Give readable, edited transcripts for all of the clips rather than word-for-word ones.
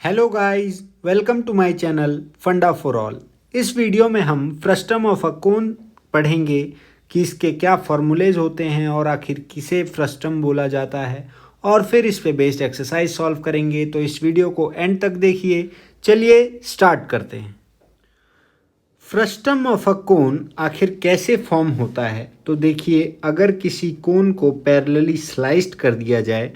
Hello guys, welcome to my channel funda for all. इस video में हम frustum of a कोन पढ़ेंगे कि इसके क्या फॉर्मूलेज होते हैं और आखिर किसे फ्रस्टम बोला जाता है, और फिर इस पे बेस्ड एक्सरसाइज सॉल्व करेंगे। तो इस वीडियो को एंड तक देखिए। चलिए स्टार्ट करते हैं। फ्रस्टम ऑफ अ कोन आखिर कैसे फॉर्म होता है, तो देखिए, अगर किसी कोन को पैरेलली स्लाइस्ड कर दिया जाए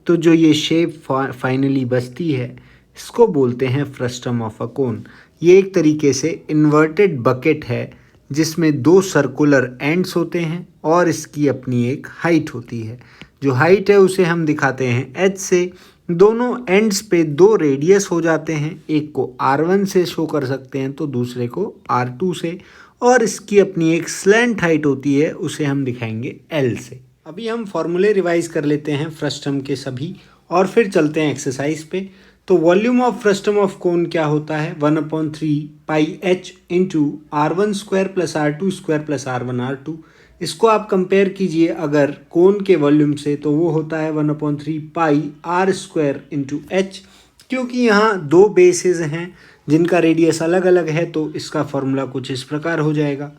तो जो ये शेप फाइनली बचती है, इसको बोलते हैं फ्रस्टम ऑफ अ कोन। ये एक तरीके से इन्वर्टेड बकेट है जिसमें दो सर्कुलर एंड्स होते हैं और इसकी अपनी एक हाइट होती है। जो हाइट है उसे हम दिखाते हैं एच से। दोनों एंड्स पे दो रेडियस हो जाते हैं, एक को R1 से शो कर सकते हैं तो दूसरे को R2 से, और इसकी अपनी एक स्लैंट हाइट होती है, उसे हम दिखाएंगे L से। अभी हम फॉर्मूले रिवाइज कर लेते हैं फ्रस्टम के सभी और फिर चलते हैं एक्सरसाइज पे। तो volume of frustum of cone क्या होता है, 1/3 pi H into R1 square plus R2 square plus R1 R2। इसको आप कंपेयर कीजिए अगर कोन के वॉल्यूम से, तो वो होता है 1/3 पाई R स्क्वायर इंटू एच। क्योंकि यहाँ दो बेसेस हैं जिनका रेडियस अलग अलग है, तो इसका फॉर्मूला कुछ इस प्रकार हो जाएगा।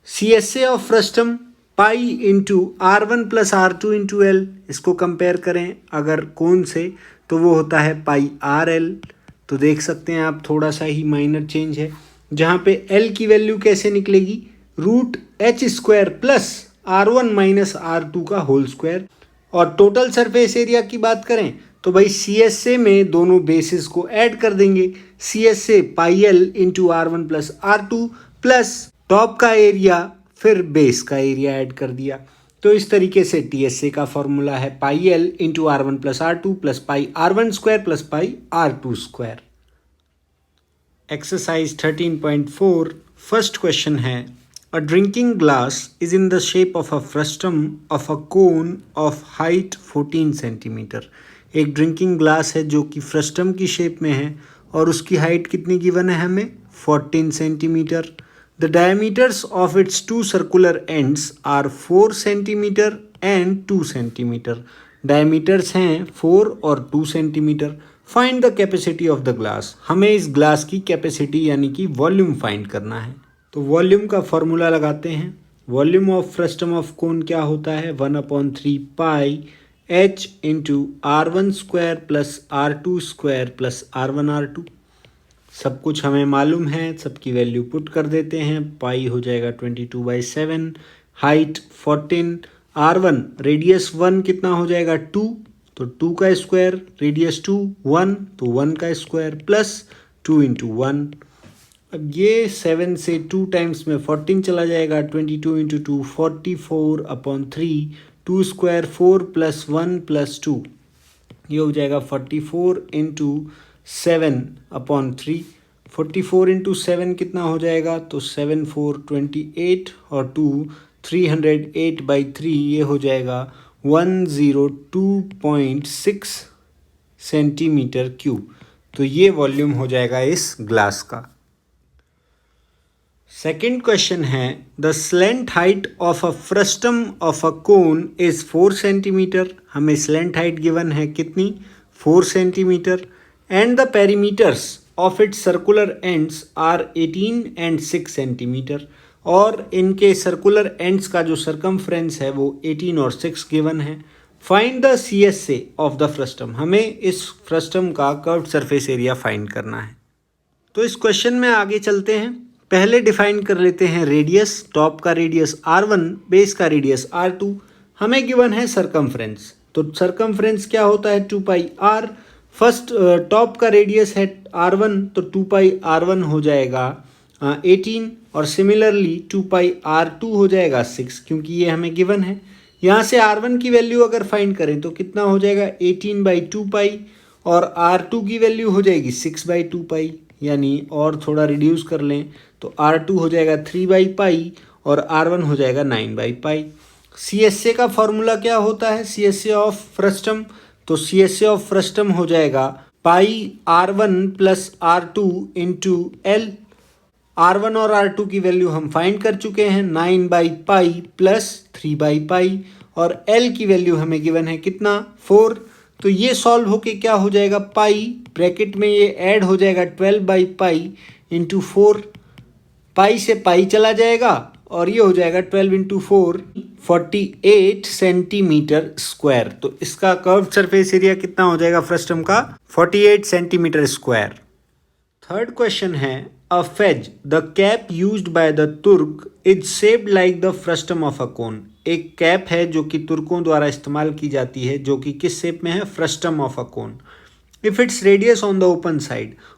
CSA of frustum pi into R1 plus R2 into L. इसको कंपेयर करें अगर कोन से, तो वो होता है पाई RL। तो देख सकते हैं आप, थोड़ा सा ही माइनर चेंज है, जहाँ पे L की वैल्यू कैसे निकलेगी, root H square plus R1 minus R2 का होल स्क्वायर। और टोटल सरफेस एरिया की बात करें तो भाई CSA में दोनों बेसिस को ऐड कर देंगे। CSA पाई L into R1 plus R2 plus top का एरिया फिर बेस का एरिया ऐड कर दिया। तो इस तरीके से TSA का फॉर्मूला है pi L into R1 plus R2 plus pi R1 square plus pi R2 square. Exercise 13.4 first question है, a drinking glass is in the shape of a frustum of a cone of height 14 centimetre. एक drinking glass है जो कि frustum की shape में है और उसकी हाइट कितनी गिवन है हमें, 14 centimetre. The diameters of its two circular ends are 4 centimeter and 2 centimeter. Diameters हैं 4 और 2 centimeter. Find the capacity of the glass. हमें इस ग्लास की कैपेसिटी यानी कि वॉल्यूम फाइंड करना है। तो वॉल्यूम का फॉर्मूला लगाते हैं। Volume of frustum of cone क्या होता है, 1/3 pi H into R1 square plus R2 square plus R1 R2। सब कुछ हमें मालूम है, सबकी वैल्यू पुट कर देते हैं। पाई हो जाएगा 22/7, हाइट 14, R1 रेडियस 1 कितना हो जाएगा 2, तो 2 का स्क्वायर, रेडियस 2 1, तो 1 का स्क्वायर प्लस 2 इंटू 1। अब ये 7 से 2 टाइम्स में 14 चला जाएगा, 22 इंटू 2 44/3, 2 स्क्वायर 4 प्लस 1 प्लस 2, ये हो जाएगा 44 इंटू 7/3। 44 इंटू 7 कितना हो जाएगा, तो 7 4 28 और 2 308/3, ये हो जाएगा 102.6 सेंटीमीटर क्यूब। तो ये वॉल्यूम हो जाएगा इस ग्लास का। सेकेंड क्वेश्चन है, the slant height of a frustum of a cone is 4 centimetre. हमें स्लेंट हाइट गिवन है कितनी, 4 centimetre, and the perimeters of its circular ends are 18 and 6 centimetre. और इनके सर्कुलर एंड्स का जो सरकमफ्रेंस है वो 18 और 6 गिवन है। Find the CSA of the frustum. हमें इस फ्रस्टम का कर्व्ड सरफेस एरिया फाइंड करना है। तो इस क्वेश्चन में आगे चलते हैं। पहले डिफाइन कर लेते हैं रेडियस। टॉप का रेडियस R1, बेस का रेडियस R2। हमें गिवन है सरकमफ्रेंस, तो सरकमफ्रेंस क्या होता है, 2 पाई R। फर्स्ट टॉप का रेडियस है R1, तो 2 पाई R1 हो जाएगा 18, और सिमिलरली 2 पाई R2 हो जाएगा 6, क्योंकि ये हमें गिवन है। यहाँ से R1 की वैल्यू अगर फाइंड करें तो कितना हो जाएगा, 18/2 पाई, और R2 की वैल्यू हो जाएगी 6/2 पाई, यानी और थोड़ा रिड्यूस कर लें तो R2 हो जाएगा 3/पाई और R1 हो जाएगा 9/पाई। CSA का फॉर्मूला क्या होता है, CSA ऑफ फ्रस्टम, तो CSA ऑफ फ्रस्टम हो जाएगा पाई R1 plus R2 into L. R1 और R2 की वैल्यू हम फाइंड कर चुके हैं, 9/पाई प्लस 3/पाई, और L की वैल्यू हमें गिवन है कितना, 4। तो ये सॉल्व होके क्या हो जाएगा, पाई ब्रैकेट में ये ऐड हो जाएगा 12/पाई इंटू 4, पाई से पाई चला जाएगा और ये हो जाएगा 12 इंटू 4 48 सेंटीमीटर स्क्वायर। तो इसका कर्व सरफेस एरिया कितना हो जाएगा फ्रस्टम का, 48 सेंटीमीटर स्क्वायर। थर्ड क्वेश्चन है, a fez the cap used by the Turk is shaped like the frustum of a cone. एक कैप है जो कि तुर्कों द्वारा इस्तेमाल की जाती है, जो कि किस शेप में है, frustum of a cone. If its radius on the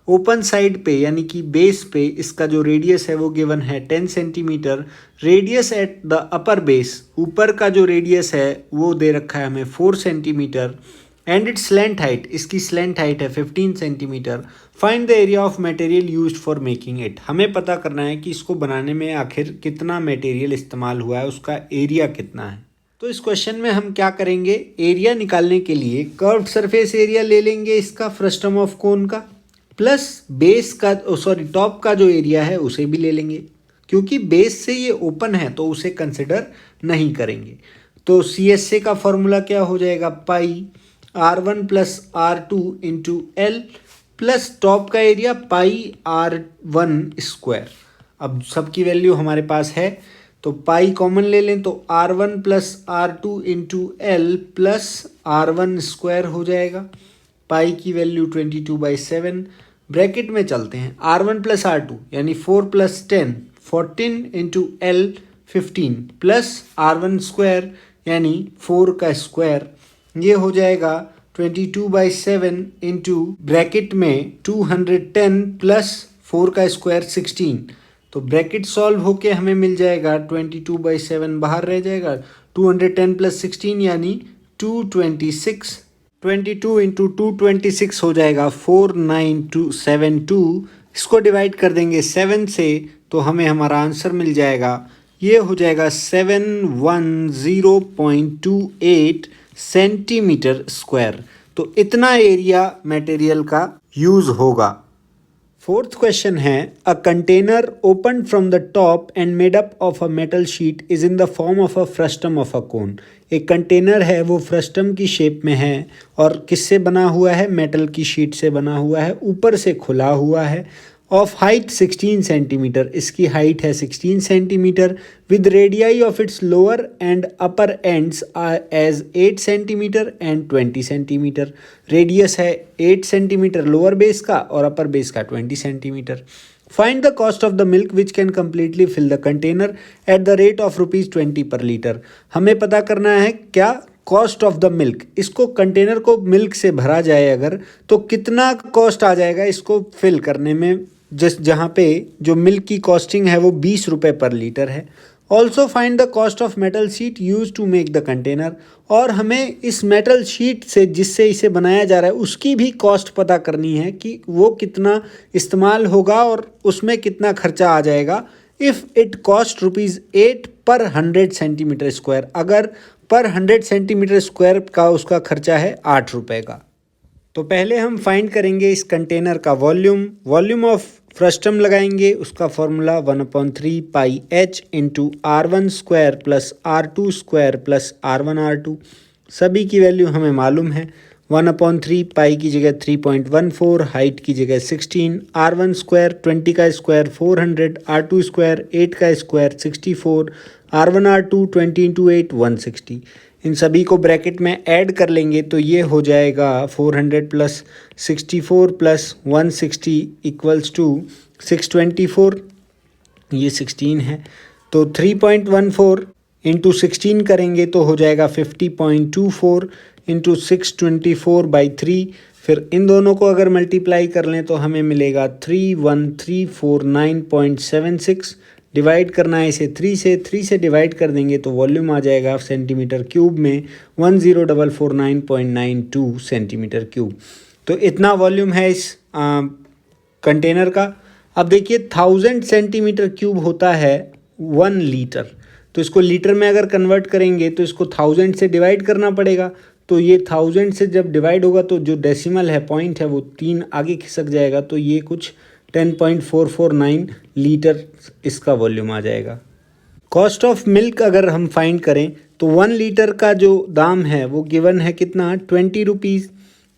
open side पे यानी कि बेस पे इसका जो रेडियस है वो गिवन है 10 centimetre. Radius at the upper base, ऊपर का जो रेडियस है वो दे रखा है हमें 4 centimetre. And it's slant height, इसकी स्लैंट हाइट है 15 centimetre. Find the area of material used for making it. हमें पता करना है कि इसको बनाने में आखिर कितना मटेरियल इस्तेमाल हुआ है, उसका एरिया कितना है। तो इस क्वेश्चन में हम क्या करेंगे, एरिया निकालने के लिए कर्व्ड सरफेस एरिया ले लेंगे इसका फ्रस्टम ऑफ कोन का, प्लस बेस का टॉप का जो एरिया है उसे भी ले लेंगे। क्योंकि बेस से ये ओपन है तो उसे कंसिडर नहीं करेंगे। तो CSA का फॉर्मूला क्या हो जाएगा, पाई R1 plus R2 into L plus top का एरिया पाई R1 स्क्वायर। अब सबकी वैल्यू हमारे पास है तो पाई कॉमन ले लें तो R1 plus R2 into L plus R1 square हो जाएगा। पाई की वैल्यू 22/7। ब्रैकेट में चलते हैं, R1 प्लस R2 यानी 4 plus 10 14 into L 15 plus R1 square यानी 4 का स्क्वायर, ये हो जाएगा 22/7 इंटू ब्रैकेट में 210 प्लस 4 का स्क्वायर 16। तो ब्रैकेट सॉल्व होके हमें मिल जाएगा 22/7 बाहर रह जाएगा, 210 प्लस 16 यानी 226। 22 इंटू 226 हो जाएगा 49272। इसको डिवाइड कर देंगे 7 से तो हमें हमारा आंसर मिल जाएगा, ये हो जाएगा 710.28 सेंटीमीटर स्क्वायर। तो इतना एरिया मटेरियल का यूज़ होगा। फोर्थ क्वेश्चन है, a container open from the top and made up of a metal sheet is in the form of a frustum of a cone. एक कंटेनर है वो frustum की shape में है और किससे बना हुआ है, मेटल की शीट से बना हुआ है, ऊपर से खुला हुआ है। ऑफ हाइट 16 सेंटीमीटर, इसकी हाइट है 16 centimetre with radii of its lower and upper ends as 8 centimetre and 20 centimetre. Radius है 8 सेंटीमीटर लोअर बेस का और अपर बेस का 20 centimetre. Find the cost of the milk which can completely fill the container at the rate of ₹20 per litre. हमें पता करना है क्या, cost of the milk. इसको कंटेनर को मिल्क से भरा जाए अगर तो कितना कॉस्ट आ जाएगा इसको फिल करने में, जहाँ पे जो मिल्क की कॉस्टिंग है वो ₹20 पर लीटर है। Also find the cost of metal sheet use to make the container. और हमें इस मेटल शीट से जिससे इसे बनाया जा रहा है उसकी भी कॉस्ट पता करनी है कि वो कितना इस्तेमाल होगा और उसमें कितना खर्चा आ जाएगा। इफ़ इट कॉस्ट ₹8 पर 100 सेंटीमीटर स्क्वायर, अगर पर 100 सेंटीमीटर स्क्वायर का उसका खर्चा है ₹8 का। तो पहले हम फाइंड करेंगे इस कंटेनर का वॉल्यूम ऑफ फ्रस्टम लगाएंगे, उसका फॉर्मूला 1/3 पाई H into R1 square plus R2 square plus R1 सभी की वैल्यू हमें मालूम है। 1/3 पाई की जगह 3.14, हाइट की जगह 16, R1 स्क्वायर 20 का स्क्वायर 400, R2 स्क्वायर 8 का स्क्वायर 64, R1 20 इंटू 8 160। इन सभी को ब्रैकेट में ऐड कर लेंगे तो ये हो जाएगा 400 प्लस 64 प्लस 160 इक्वल्स टू 624, ये 16 है। तो 3.14 इंटू 16 करेंगे तो हो जाएगा 50.24 इंटू 624/3। फिर इन दोनों को अगर मल्टीप्लाई कर लें तो हमें मिलेगा 31349.76। डिवाइड करना है इसे 3 से डिवाइड कर देंगे तो वॉल्यूम आ जाएगा सेंटीमीटर क्यूब में 10449.92 सेंटीमीटर क्यूब। तो इतना वॉल्यूम है इस कंटेनर का। अब देखिए 1000 सेंटीमीटर क्यूब होता है 1 लीटर, तो इसको लीटर में अगर कन्वर्ट करेंगे तो इसको 1000 से डिवाइड करना पड़ेगा। तो ये 1000 से जब डिवाइड होगा तो जो डेसिमल है, पॉइंट है, वो 3 आगे खिसक जाएगा, तो ये कुछ 10.449 लीटर इसका वॉल्यूम आ जाएगा। कॉस्ट ऑफ मिल्क अगर हम फाइंड करें तो 1 लीटर का जो दाम है वो गिवन है कितना 20 रुपीज़।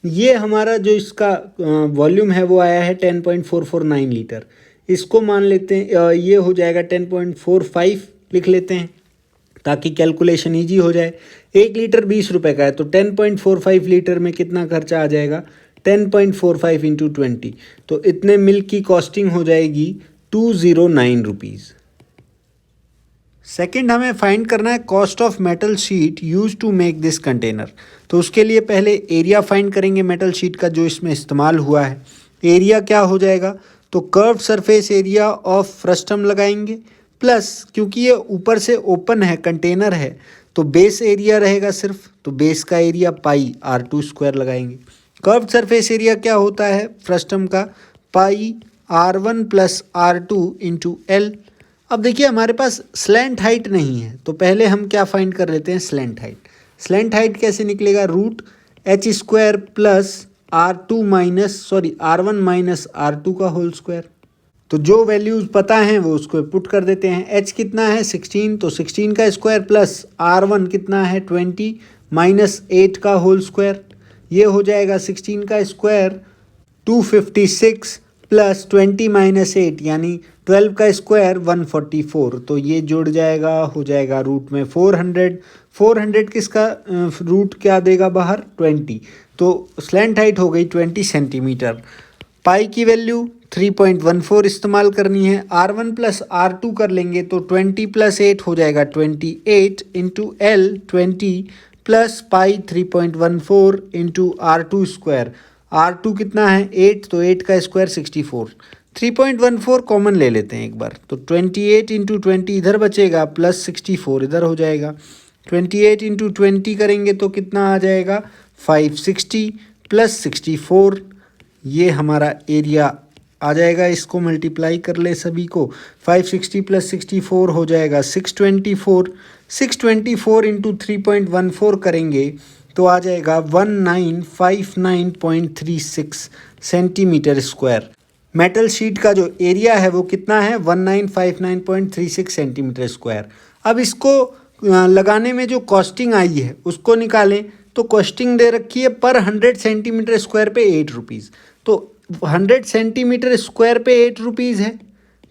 ये हमारा जो इसका वॉल्यूम है वो आया है 10.449 लीटर। इसको मान लेते हैं ये हो जाएगा 10.45 लिख लेते हैं ताकि कैलकुलेशन ईजी हो जाए। 1 लीटर 20 रुपये का है तो 10.45 लीटर में कितना खर्चा आ जाएगा 10.45 इंटू 20, तो इतने मिल्क की कॉस्टिंग हो जाएगी 209 रुपीज़। सेकेंड हमें फाइंड करना है cost of metal sheet use to make this container. तो उसके लिए पहले एरिया फाइंड करेंगे मेटल शीट का जो इसमें इस्तेमाल हुआ है। एरिया क्या हो जाएगा, तो curve surface area of frustum लगाएंगे प्लस क्योंकि ये ऊपर से ओपन है कंटेनर है तो बेस एरिया रहेगा सिर्फ, तो बेस का एरिया पाई R2 स्क्वायर लगाएंगे। कर्व सरफेस एरिया क्या होता है फ्रस्टम का, पाई R1 plus R2 into L। अब देखिए हमारे पास स्लैंट हाइट नहीं है तो पहले हम क्या फाइंड कर लेते हैं स्लैंट हाइट। स्लैंट हाइट कैसे निकलेगा, root H square plus R1 minus R2 का होल स्क्वायर। तो जो वैल्यूज़ पता हैं वो उसको पुट कर देते हैं। एच कितना है 16, तो 16 का स्क्वायर प्लस R1 कितना है 20 माइनस 8 का होल स्क्वायर, ये हो जाएगा 16 का स्क्वायर 256 प्लस 20 माइनस 8 यानी 12 का स्क्वायर 144, तो ये जुड़ जाएगा हो जाएगा रूट में 400 किसका रूट क्या देगा बाहर 20, तो स्लैंट हाइट हो गई 20 सेंटीमीटर। पाई की वैल्यू 3.14 इस्तेमाल करनी है। R1 प्लस R2 कर लेंगे तो 20 प्लस 8 हो जाएगा 28 into L 20 plus pi 3.14 into R2 square. R2 कितना है 8, तो 8 का स्क्वायर 64। 3.14 कॉमन ले लेते हैं एक बार, तो 28 इंटू 20 इधर बचेगा प्लस 64 इधर हो जाएगा। 28 इंटू 20 करेंगे तो कितना आ जाएगा 560 प्लस 64, ये हमारा एरिया आ जाएगा। इसको मल्टीप्लाई कर ले सभी को, 560 प्लस 64 हो जाएगा 624 इंटू 3.14 करेंगे तो आ जाएगा 1959.36 सेंटीमीटर स्क्वायर। मेटल शीट का जो एरिया है वो कितना है 1959.36 सेंटीमीटर स्क्वायर। अब इसको लगाने में जो कॉस्टिंग आई है उसको निकालें, तो कॉस्टिंग दे रखी है पर 100 सेंटीमीटर स्क्वायर पे 8 रुपीज़, तो 100 सेंटीमीटर स्क्वायर पे 8 रुपीज़ है।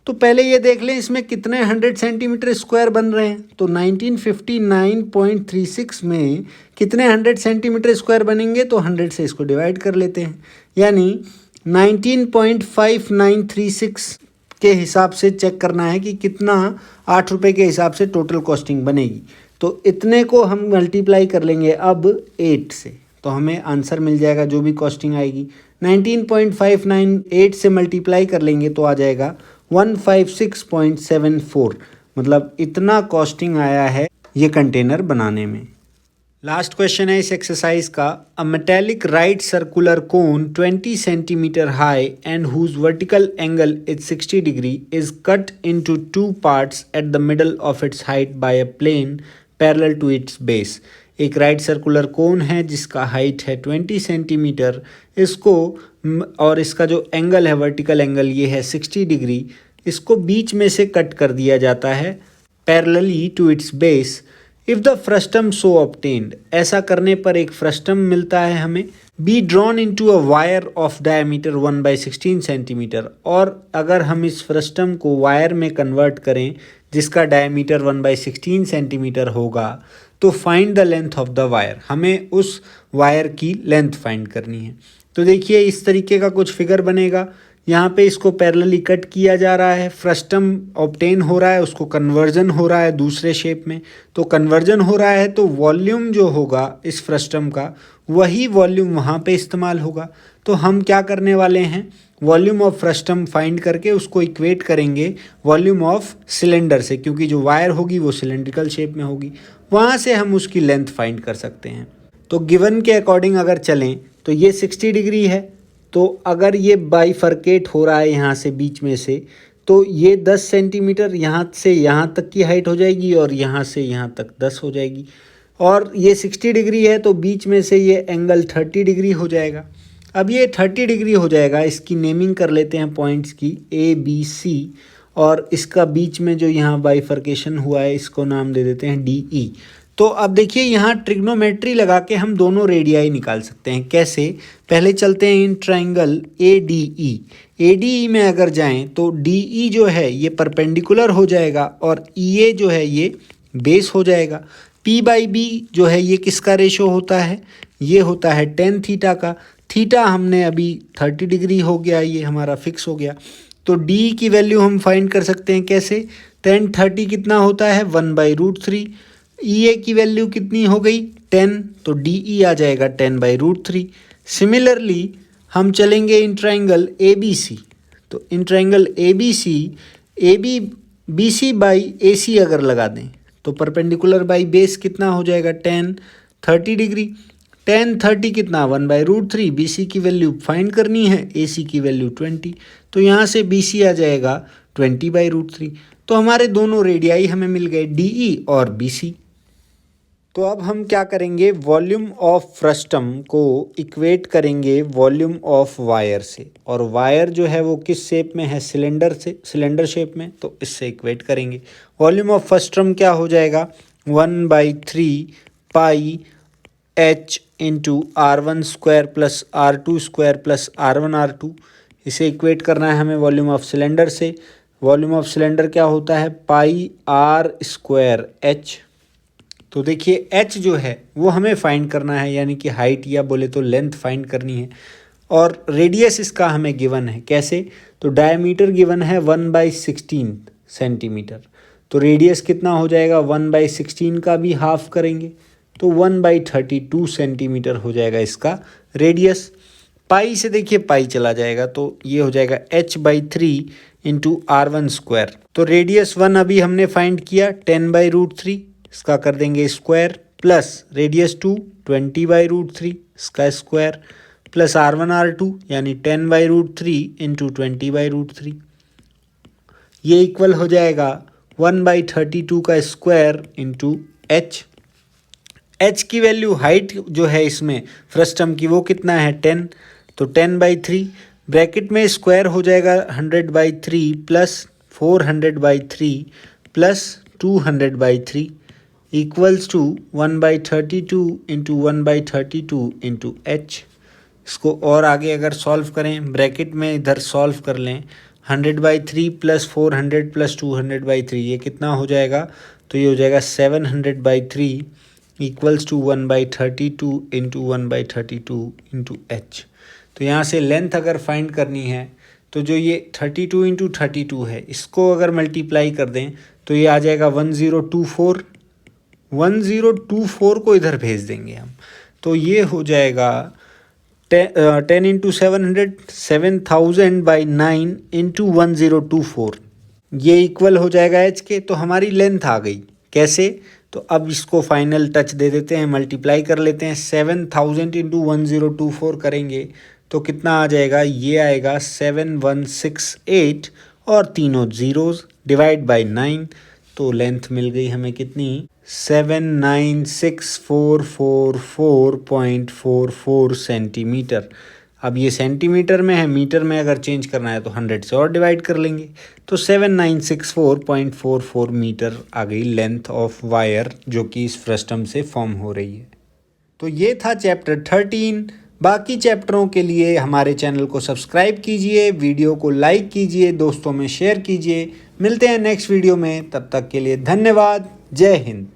तो पहले ये देख लें इसमें कितने 100 सेंटीमीटर स्क्वायर बन रहे हैं, तो 1959.36 में कितने 100 सेंटीमीटर स्क्वायर बनेंगे, तो 100 से इसको डिवाइड कर लेते हैं, यानी 19.5936 के हिसाब से चेक करना है कि कितना 8 रुपये के हिसाब से टोटल कॉस्टिंग बनेगी। तो इतने को हम मल्टीप्लाई कर लेंगे अब 8 से, तो हमें आंसर मिल जाएगा जो भी कॉस्टिंग आएगी। 19.598 से मल्टीप्लाई कर लेंगे तो आ जाएगा 156.74, मतलब इतना कॉस्टिंग आया है ये कंटेनर बनाने में। लास्ट क्वेश्चन है इस एक्सरसाइज का, a metallic right circular cone 20 centimetre high and whose vertical angle is 60 degree is cut into 2 parts at the middle of its height by a plane parallel to its base. एक right circular cone है जिसका height है 20 centimetre, इसको और इसका जो angle है vertical angle ये है 60 डिग्री, इसको बीच में से कट कर दिया जाता है parallelly to its base. If the frustum so obtained, ऐसा करने पर एक फ्रस्टम मिलता है हमें, be drawn into a wire of diameter 1/16 centimetre, और अगर हम इस फ्रस्टम को वायर में कन्वर्ट करें जिसका डायमीटर 1/16 सेंटीमीटर होगा, तो find the length of the wire, हमें उस वायर की लेंथ फाइंड करनी है। तो देखिए इस तरीके का कुछ फिगर बनेगा, यहाँ पे इसको पैरेलली कट किया जा रहा है, फ्रस्टम ऑब्टेन हो रहा है, उसको कन्वर्जन हो रहा है दूसरे शेप में, तो कन्वर्जन हो रहा है तो वॉल्यूम जो होगा इस फ्रस्टम का वही वॉल्यूम वहाँ पे इस्तेमाल होगा। तो हम क्या करने वाले हैं, वॉल्यूम ऑफ फ्रस्टम फाइंड करके उसको इक्वेट करेंगे वॉल्यूम ऑफ सिलेंडर से, क्योंकि जो वायर होगी वो सिलेंड्रिकल शेप में होगी, वहाँ से हम उसकी लेंथ फाइंड कर सकते हैं। तो गिवन के अकॉर्डिंग अगर चलें तो ये 60 डिग्री है, तो अगर ये बाइफर्केट हो रहा है यहाँ से बीच में से, तो ये 10 सेंटीमीटर यहाँ से यहाँ तक की हाइट हो जाएगी और यहाँ से यहाँ तक 10 हो जाएगी, और ये 60 डिग्री है तो बीच में से ये एंगल 30 डिग्री हो जाएगा। अब ये 30 डिग्री हो जाएगा, इसकी नेमिंग कर लेते हैं पॉइंट्स की ABC, और इसका बीच में जो यहाँ बाइफर्केशन हुआ है इसको नाम दे देते हैं DE। तो अब देखिए यहाँ ट्रिग्नोमेट्री लगा के हम दोनों रेडियाई निकाल सकते हैं। कैसे? पहले चलते हैं इन ट्राइंगल ADE। ADE में अगर जाएं तो DE जो है ये परपेंडिकुलर हो जाएगा और EA जो है ये बेस हो जाएगा। P/B जो है ये किसका रेशो होता है? ये होता है tan थीटा का। थीटा हमने अभी 30 डिग्री हो गया, ये हमारा फिक्स हो गया। तो D की वैल्यू हम फाइंड कर सकते हैं कैसे? tan 30 कितना होता है? 1/√3। EA की वैल्यू कितनी हो गई? 10, तो DE आ जाएगा 10/√3। सिमिलरली हम चलेंगे इन ट्राइंगल ABC। तो in triangle ABC BC by AC अगर लगा दें तो परपेंडिकुलर बाई बेस कितना हो जाएगा? tan 30 degree. tan 30 कितना? 1/√3। BC की वैल्यू फाइंड करनी है, AC की वैल्यू 20, तो यहाँ से BC आ जाएगा 20/√3। तो हमारे दोनों रेडियाई हमें मिल गए, DE और BC। तो अब हम क्या करेंगे? वॉल्यूम ऑफ फ्रस्टम को इक्वेट करेंगे वॉल्यूम ऑफ वायर से, और वायर जो है वो किस शेप में है? सिलेंडर शेप में, तो इससे इक्वेट करेंगे। वॉल्यूम ऑफ फ्रस्टम क्या हो जाएगा? 1/3 पाई H into R1² plus R2² plus R1R2। इसे इक्वेट करना है हमें वॉल्यूम ऑफ सिलेंडर से। वॉल्यूम ऑफ सिलेंडर क्या होता है? पाई R² H। तो देखिए H जो है वो हमें फाइंड करना है, यानी कि हाइट या बोले तो लेंथ फाइंड करनी है, और रेडियस इसका हमें गिवन है। कैसे? तो डायमीटर गिवन है 1/16 सेंटीमीटर, तो रेडियस कितना हो जाएगा? 1/16 का भी हाफ करेंगे तो 1/32 सेंटीमीटर हो जाएगा इसका रेडियस। पाई से देखिए पाई चला जाएगा तो ये हो जाएगा H/3 इंटू R1²। तो रेडियस 1 अभी हमने फाइंड किया 10/√3, इसका कर देंगे स्क्वायर, प्लस रेडियस 2 20/√3 इसका स्क्वायर, प्लस R1R2 यानी 10/√3 इंटू 20/√3। ये इक्वल हो जाएगा 1/32 का स्क्वायर इंटू H। H की वैल्यू हाइट जो है इसमें फ्रस्टम की वो कितना है? 10, तो 10/3 ब्रैकेट में स्क्वायर हो जाएगा 100/3 plus 400/3 plus 200/3 equals to 1/32 into 1/32 into H। इसको और आगे अगर सॉल्व करें, ब्रैकेट में इधर सॉल्व कर लें, 100/3 प्लस 400 प्लस 200/3 ये कितना हो जाएगा? तो ये हो जाएगा 700/3 equals to 1/32 into 1/32 into H। तो यहाँ से लेंथ अगर फाइंड करनी है तो जो ये 32 इंटू 32 है इसको अगर मल्टीप्लाई कर दें तो ये आ जाएगा 1024। 1024 को इधर भेज देंगे हम, तो ये हो जाएगा 10 इंटू 700 7000/9 इंटू 1024। ये इक्वल हो जाएगा H के। तो हमारी लेंथ आ गई। कैसे? तो अब इसको फाइनल टच दे देते हैं, मल्टीप्लाई कर लेते हैं। 7000 इंटू 1024 करेंगे तो कितना आ जाएगा? ये आएगा 7168 और तीनों जीरोज़ डिवाइड बाय 9, तो लेंथ मिल गई हमें कितनी? 796,444.44 सेंटीमीटर। अब ये सेंटीमीटर में है, मीटर में अगर चेंज करना है तो 100 से और डिवाइड कर लेंगे, तो 7964.44 मीटर आ गई लेंथ ऑफ वायर जो कि इस फ्रस्टम से फॉर्म हो रही है। तो ये था चैप्टर 13। बाकी चैप्टरों के लिए हमारे चैनल को सब्सक्राइब कीजिए, वीडियो को लाइक कीजिए, दोस्तों में शेयर कीजिए। मिलते हैं नेक्स्ट वीडियो में, तब तक के लिए धन्यवाद। जय हिंद।